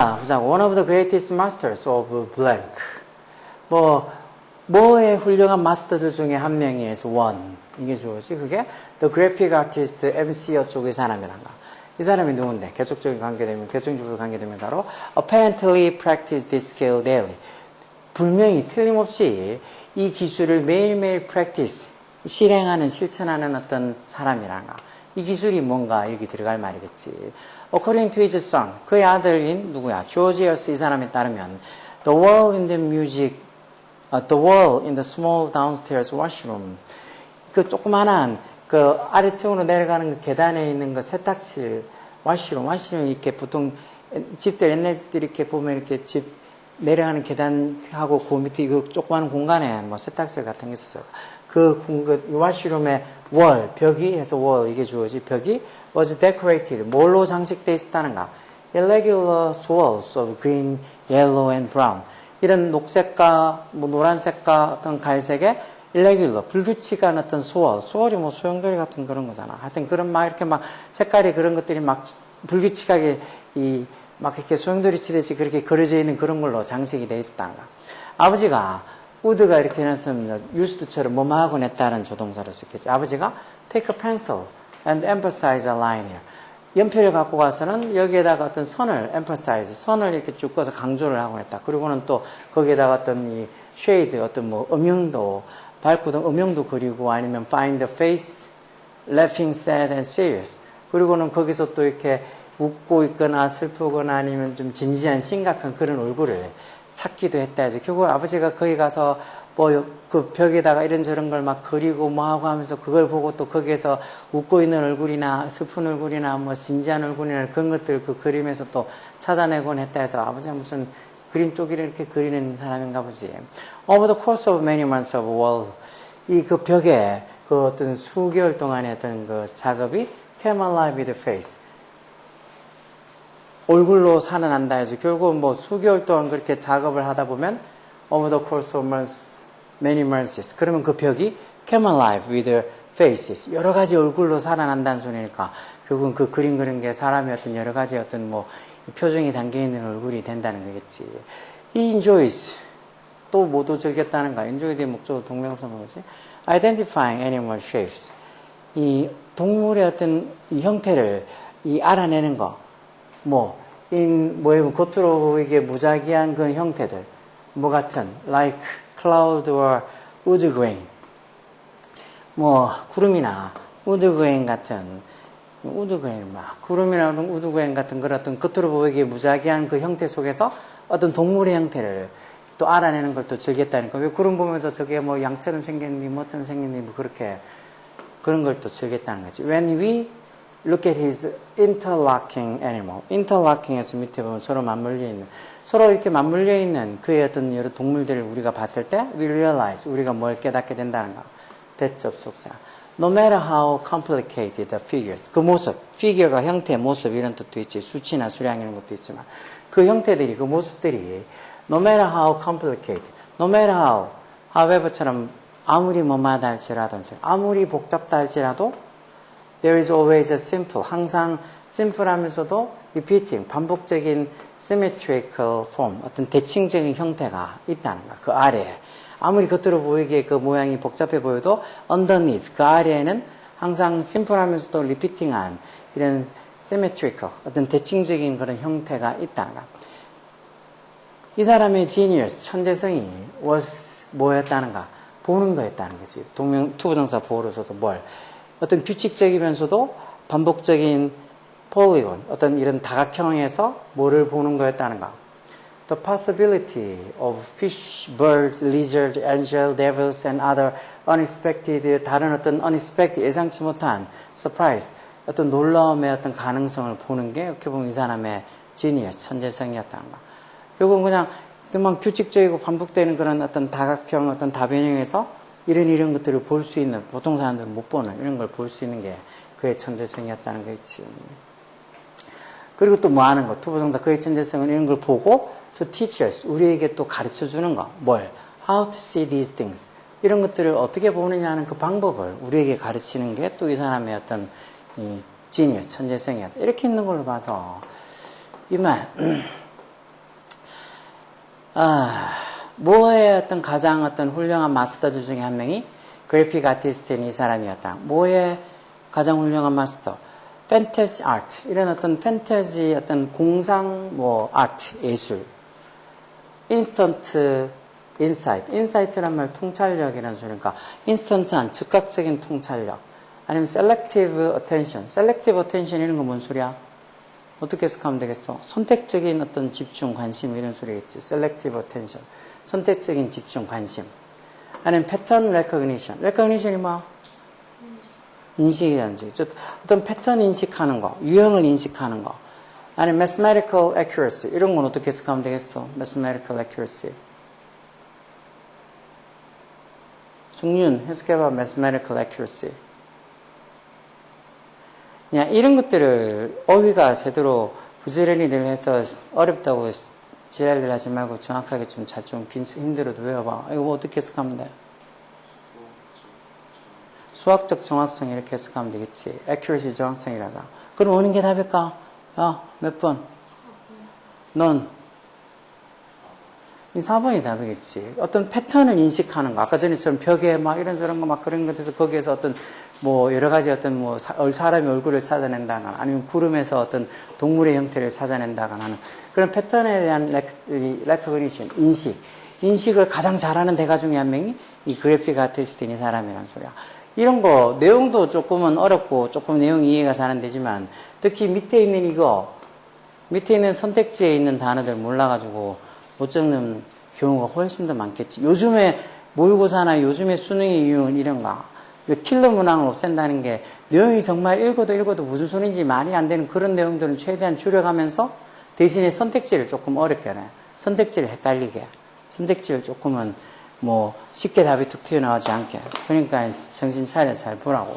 One of the greatest masters of blank. 뭐의 훌륭한 마스터들 중에 한 명이에서 one. 이게 좋지. 그게 the graphic artist MC 쪽의 사람이란가. 이 사람이 누군데? 계속적인 관계되면, 계속적으로 관계되면 바로 apparently practice this skill daily. 분명히 틀림없이 이 기술을 매일매일 practice, 실행하는, 실천하는 어떤 사람이란가. 이 기술이 뭔가 여기 들어갈 말이겠지. According to his son, 그의 아들인 누구야? 조지어스 이 사람에 따르면 the wall in the music, the wall in the small downstairs washroom. 그 조그만한 그 아래층으로 내려가는 그 계단에 있는 그 세탁실 washroom 이렇게 보통 집들 옛날 집들 이렇게 보면 이렇게 집 내려가는 계단하고 그 밑에 그 조그마한 공간에 뭐 세탁실 같은 게 있었어요. 그 washroom의 wall 벽이 해서 wall 이게 주어지 벽이 was decorated 뭘로 장식되어 있었다는가? Irregular swirls of green, yellow and brown. 이런 녹색과 뭐 노란색과 어떤 갈색의 irregular, 불규칙한 어떤 소월이 뭐 소용돌이 같은 그런 거잖아. 하여튼 그런 막 이렇게 막 색깔이 그런 것들이 막 불규칙하게 막 이렇게 소용돌이 치듯이 그렇게 그려져 있는 그런 걸로 장식이 돼 있었단가. 아버지가 우드가 이렇게 해놨으면 used처럼 뭐뭐하고 냈다는 조동사를 썼겠지. 아버지가 take a pencil and emphasize a line here. 연필을 갖고 가서는 여기에다가 어떤 선을 emphasize, 선을 이렇게 쭉 꺼서 강조를 하고 했다. 그리고는 또 거기에다가 어떤 이 shade, 어떤 뭐 음영도, 밝고도 음영도 그리고 아니면 find the face, laughing, sad and serious. 그리고는 거기서 또 이렇게 웃고 있거나 슬프거나 아니면 좀 진지한 심각한 그런 얼굴을 찾기도 했다 해서 결국 아버지가 거기 가서 뭐 그 벽에다가 이런저런 걸 막 그리고 뭐 하고 하면서 그걸 보고 또 거기에서 웃고 있는 얼굴이나 슬픈 얼굴이나 뭐 진지한 얼굴이나 그런 것들 그 그림에서 또 찾아내곤 했다 해서 아버지가 무슨 그림 쪽이를 이렇게 그리는 사람인가 보지. Over the course of many months of wall, 이 그 벽에 그 어떤 수개월 동안의 어떤 그 작업이 came alive with the face. 얼굴로 살아난다 해서 결국 뭐 수개월 동안 그렇게 작업을 하다 보면 over the course of months, many months. 그러면 그 벽이 came alive with the faces. 여러 가지 얼굴로 살아난다는 소리니까 결국은 그 그림 그린 게 사람의 어떤 여러 가지 어떤 뭐 표정이 담겨있는 얼굴이 된다는 거겠지. He enjoys. 또 모두 즐겼다는가. enjoy의 목적어 동명사 뭐지? Identifying animal shapes. 이 동물의 어떤 이 형태를 알아내는 거. 겉으로 이게 무작위한 그런 형태들. 뭐 같은, like cloud or wood grain. 구름이나 wood grain 같은, 구름이나 wood grain 같은 그런 어떤 겉으로 보이기에 무작위한 그 형태 속에서 어떤 동물의 형태를 또 알아내는 걸 또 즐겼다니까. 왜 구름 보면서 저게 뭐 양처럼 생겼니, 뭐처럼 생겼니, 뭐 그렇게, 그런 걸 또 즐겼다는 거지. When we look at his interlocking animal. interlocking에서 밑에 보면 서로 맞물려 있는, 서로 이렇게 맞물려 있는 그의 어떤 여러 동물들을 우리가 봤을 때, we realize, 우리가 뭘 깨닫게 된다는 거. 대접속사. No matter how complicated the figures. 그 모습, figure가 형태, 모습 이런 뜻도 있지. 수치나 수량 이런 것도 있지만, 그 형태들이, 그 모습들이, no matter how complicated, no matter how, however처럼 아무리 뭐마다 할지라도, 아무리 복잡다 할지라도, there is always a simple, 항상 simple하면서도 repeating, 반복적인 symmetrical form, 어떤 대칭적인 형태가 있다는 거야. 그 아래에. 아무리 겉으로 보이기에 그 모양이 복잡해 보여도 underneath, 그 아래에는 항상 simple하면서도 repeating한 이런 symmetrical, 어떤 대칭적인 그런 형태가 있다는 거야. 이 사람의 genius, 천재성이 was 뭐였다는가? 보는 거였다는 것이. 투부정사 보로서도 뭘? 어떤 규칙적이면서도 반복적인 polygon, 어떤 이런 다각형에서 뭐를 보는 거였다는가? The possibility of fish, birds, lizard, angel, devils, and other unexpected, 다른 어떤 unexpected, 예상치 못한 surprise, 어떤 놀라움의 어떤 가능성을 보는 게 어떻게 보면 이 사람의 genius, 천재성이었다는가? 결국은 그냥 규칙적이고 반복되는 그런 어떤 다각형, 어떤 다변형에서 이런 것들을 볼 수 있는, 보통 사람들은 못 보는 이런 걸 볼 수 있는 게 그의 천재성이었다는 거 있지. 그리고 또 뭐 하는 거, 투부정사 그의 천재성은 이런 걸 보고 to teach us, 우리에게 또 가르쳐 주는 거. 뭘? How to see these things. 이런 것들을 어떻게 보느냐 하는 그 방법을 우리에게 가르치는 게 또 이 사람의 어떤 이 genius, 천재성이었다. 이렇게 있는 걸로 봐서 이만 뭐의 어떤 가장 어떤 훌륭한 마스터들 중에 한 명이 그래픽 아티스트인 이 사람이었다. 뭐의 가장 훌륭한 마스터? 판타지 아트. 이런 어떤 판타지 어떤 공상 아트, 예술. 인스턴트 인사이트. 인사이트란 말 통찰력이라는 소리니까 인스턴트한 즉각적인 통찰력. 아니면 셀렉티브 어텐션. 셀렉티브 어텐션 이런 거 뭔 소리야? 어떻게 해석하면 되겠어? 선택적인 어떤 집중, 관심 이런 소리겠지. 셀렉티브 어텐션. 선택적인 집중, 관심. 아니면 패턴 레커그니션. 레커그니션이 뭐? 인식이라는 지 어떤 패턴 인식하는 거, 유형을 인식하는 거. 아니면 mathematical accuracy. 이런 건 어떻게 해석하면 되겠어? mathematical accuracy. 승윤, 해석해봐. mathematical accuracy. 그냥 이런 것들을 어휘가 제대로 부지런히들 해서 어렵다고 지랄들 하지 말고 정확하게 좀 잘 좀 힘들어도 외워봐. 이거 뭐 어떻게 해석하면 돼? 수학적 정확성 이렇게 해석하면 되겠지. accuracy 정확성이라자. 그럼 어느 게 답일까? 야, 몇 번? 넌? 이 4번이 답이겠지. 어떤 패턴을 인식하는 거. 아까 전에처럼 벽에 막 이런 저런 거 막 그런 것에서 거기에서 어떤 여러 가지 어떤 사람의 얼굴을 찾아낸다거나 아니면 구름에서 어떤 동물의 형태를 찾아낸다거나 하는 그런 패턴에 대한 레커그니션, 인식을 가장 잘하는 대가 중에 한 명이 이 그래픽 아티스트인 이 사람이라는 소리야. 이런 거, 내용도 조금은 어렵고 조금 내용이 이해가 잘 안 되지만 특히 밑에 있는 선택지에 있는 단어들 몰라가지고 못 적는 경우가 훨씬 더 많겠지. 요즘에 모의고사나 요즘에 수능의 이유는 이런가. 킬러 문항을 없앤다는 게 내용이 정말 읽어도 무슨 소리인지 말이 안 되는 그런 내용들은 최대한 줄여가면서 대신에 선택지를 조금 어렵게 해. 선택지를 헷갈리게. 선택지를 조금은 쉽게 답이 툭 튀어나오지 않게. 그러니까 정신 차려 잘 보라고.